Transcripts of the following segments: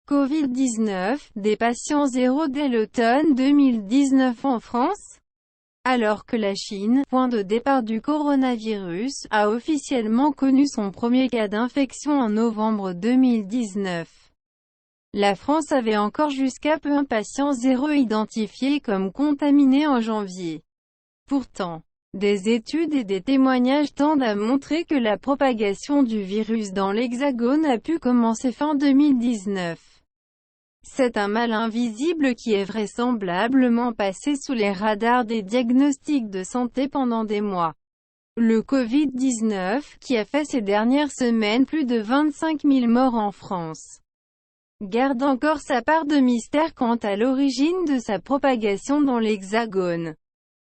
Covid-19, des patients zéro dès l'automne 2019 en France. Alors que la Chine, point de départ du coronavirus, a officiellement connu son premier cas d'infection en novembre 2019. La France avait encore jusqu'à peu un patient zéro identifié comme contaminé en janvier. Pourtant, des études et des témoignages tendent à montrer que la propagation du virus dans l'Hexagone a pu commencer fin 2019. C'est un mal invisible qui est vraisemblablement passé sous les radars des diagnostics de santé pendant des mois. Le Covid-19, qui a fait ces dernières semaines plus de 25 000 morts en France, garde encore sa part de mystère quant à l'origine de sa propagation dans l'Hexagone.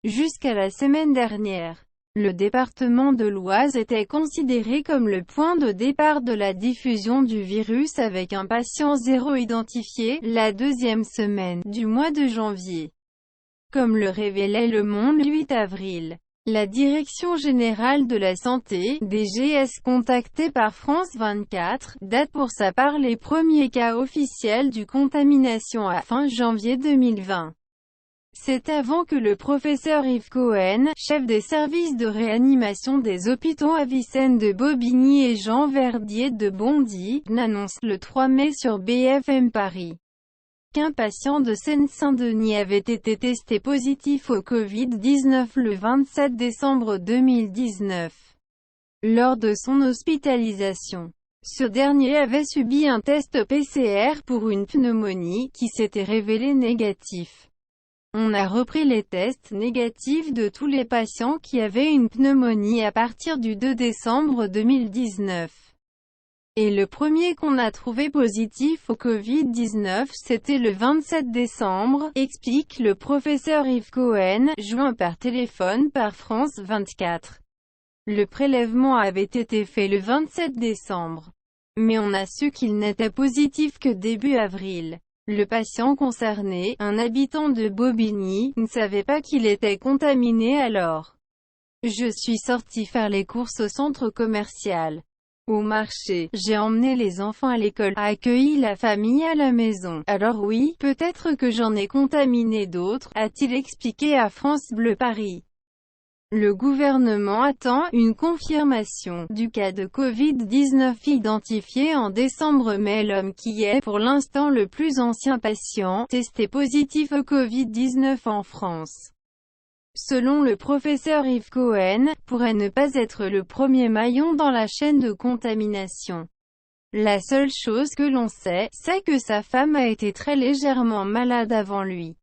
Jusqu'à la semaine dernière, le département de l'Oise était considéré comme le point de départ de la diffusion du virus avec un patient zéro identifié, la deuxième semaine du mois de janvier. Comme le révélait Le Monde le 8 avril. La Direction générale de la santé, DGS, contactée par France 24, date pour sa part les premiers cas officiels du contamination à fin janvier 2020. C'est avant que le professeur Yves Cohen, chef des services de réanimation des hôpitaux Avicenne de Bobigny et Jean Verdier de Bondy, n'annonce le 3 mai sur BFM Paris qu'un patient de Seine-Saint-Denis avait été testé positif au Covid-19 le 27 décembre 2019. Lors de son hospitalisation, ce dernier avait subi un test PCR pour une pneumonie, qui s'était révélé négatif. On a repris les tests négatifs de tous les patients qui avaient une pneumonie à partir du 2 décembre 2019. Et le premier qu'on a trouvé positif au Covid-19 c'était le 27 décembre, explique le professeur Yves Cohen, joint par téléphone par France 24. Le prélèvement avait été fait le 27 décembre. Mais on a su qu'il n'était positif que début avril. Le patient concerné, un habitant de Bobigny, ne savait pas qu'il était contaminé alors. Je suis sorti faire les courses au centre commercial. Au marché, j'ai emmené les enfants à l'école, accueilli la famille à la maison. Alors oui, peut-être que j'en ai contaminé d'autres, a-t-il expliqué à France Bleu Paris. Le gouvernement attend une confirmation du cas de Covid-19 identifié en décembre mais l'homme qui est pour l'instant le plus ancien patient testé positif au Covid-19 en France, selon le professeur Yves Cohen, pourrait ne pas être le premier maillon dans la chaîne de contamination. La seule chose que l'on sait, c'est que sa femme a été très légèrement malade avant lui.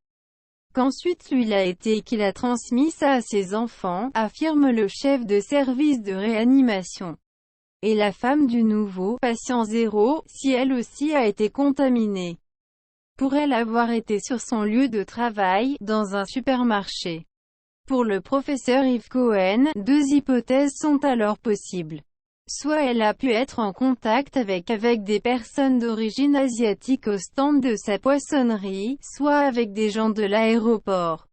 Qu'ensuite lui l'a été et qu'il a transmis ça à ses enfants, affirme le chef de service de réanimation. Et la femme du nouveau patient zéro, si elle aussi a été contaminée, pourrait avoir été sur son lieu de travail, dans un supermarché. Pour le professeur Yves Cohen, deux hypothèses sont alors possibles. Soit elle a pu être en contact avec des personnes d'origine asiatique au stand de sa poissonnerie, soit avec des gens de l'aéroport.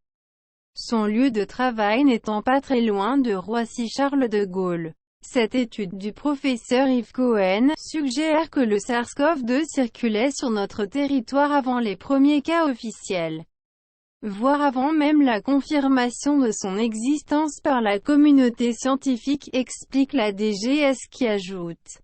Son lieu de travail n'étant pas très loin de Roissy-Charles de Gaulle. Cette étude du professeur Yves Cohen suggère que le SARS-CoV-2 circulait sur notre territoire avant les premiers cas officiels, voire avant même la confirmation de son existence par la communauté scientifique, explique la DGS qui ajoute.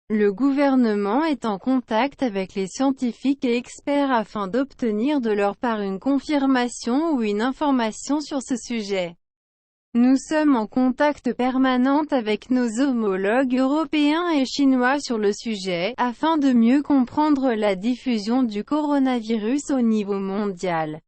Le gouvernement est en contact avec les scientifiques et experts afin d'obtenir de leur part une confirmation ou une information sur ce sujet. Nous sommes en contact permanent avec nos homologues européens et chinois sur le sujet, afin de mieux comprendre la diffusion du coronavirus au niveau mondial.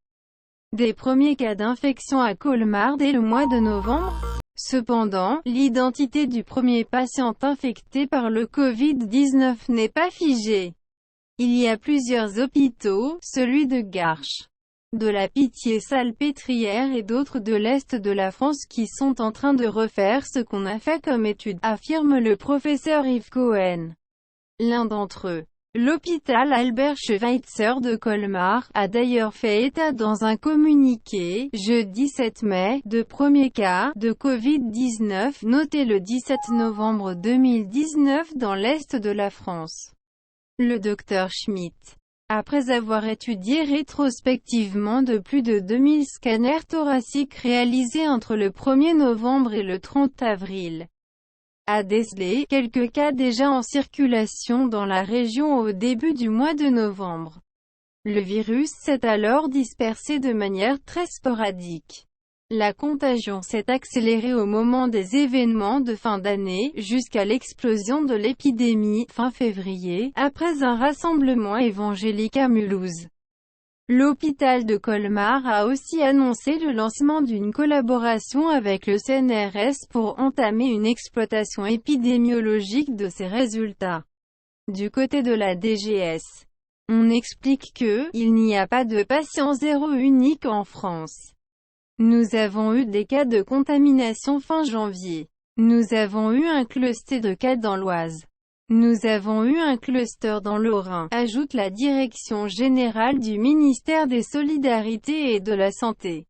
Des premiers cas d'infection à Colmar dès le mois de novembre. Cependant, l'identité du premier patient infecté par le Covid-19 n'est pas figée. Il y a plusieurs hôpitaux, celui de Garches, de la Pitié-Salpêtrière et d'autres de l'Est de la France qui sont en train de refaire ce qu'on a fait comme étude, affirme le professeur Yves Cohen. L'un d'entre eux, l'hôpital Albert Schweitzer de Colmar, a d'ailleurs fait état dans un communiqué, jeudi 7 mai, de premiers cas de Covid-19 notés le 17 novembre 2019 dans l'Est de la France. Le Dr Schmidt, après avoir étudié rétrospectivement de plus de 2000 scanners thoraciques réalisés entre le 1er novembre et le 30 avril, a décelé quelques cas déjà en circulation dans la région au début du mois de novembre. Le virus s'est alors dispersé de manière très sporadique. La contagion s'est accélérée au moment des événements de fin d'année, jusqu'à l'explosion de l'épidémie, fin février, après un rassemblement évangélique à Mulhouse. L'hôpital de Colmar a aussi annoncé le lancement d'une collaboration avec le CNRS pour entamer une exploitation épidémiologique de ses résultats. Du côté de la DGS, on explique que, il n'y a pas de patient zéro unique en France. Nous avons eu des cas de contamination fin janvier. Nous avons eu un cluster de cas dans l'Oise. Nous avons eu un cluster dans le Haut-Rhin, ajoute la Direction générale du ministère des Solidarités et de la Santé.